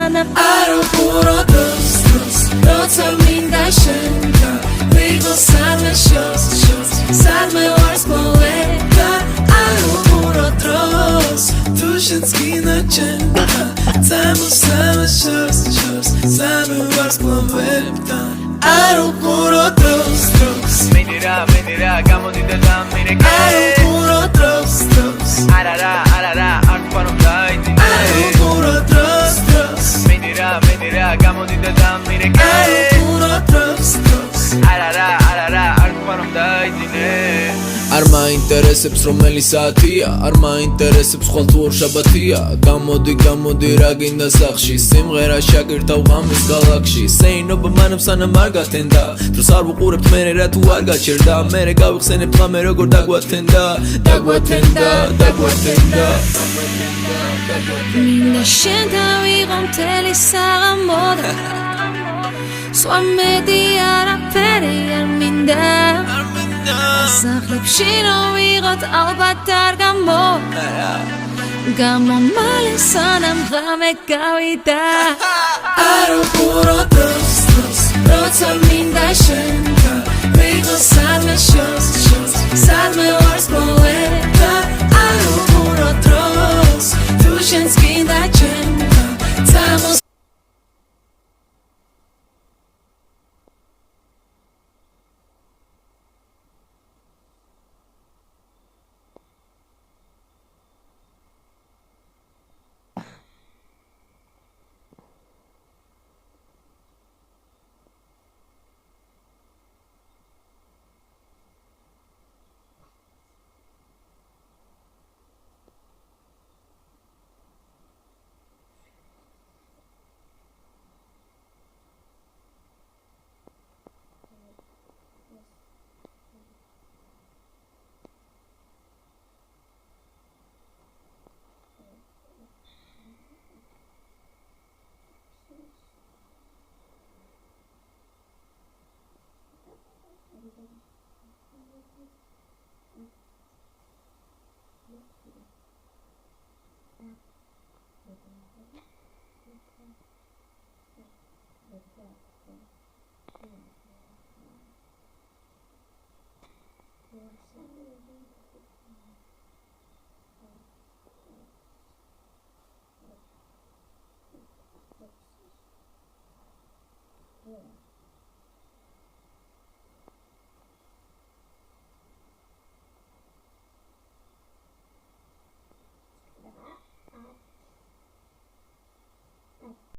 Aro puro dos, roca minda shenka Vigo salme shos, salme wars poeta Aro puro dos, tushenski nachenka Tamu salme shos, salme wars poeta Aro puro dos Menira, gamo di dedam mire que Aro puro dos Arara, arpanum dai Aro puro dos Menira, gamo di dedam mire que Aro puro dos Arara, arpanum dai არ მაინტერესებს რომელი საათია არ მაინტერესებს ხვალ თუ ორ შაბათია გამოდი რა გინდა სახში სიმღერა შაკირთავ ღამის გალაქსში სეინობა მანამ სანამ არ გათენდა დროს არ ვუყურებთ მერე რა თუ არ გაჩერდა მერე გავიხსენებთ ღამე როგორ დაგვათენდა მინდა შენ დავიღო მთელი საღამოდა სხვა მედი არაფერი არ მინდა სახლებში რომ ვიღოთ ალბათ არ გამომალე სანამ ღამე გავიდა Aro puro dos, roca minda shenka Vigo salme shos, salme wars poeta Aro puro dos, tushenski nachenka Tamu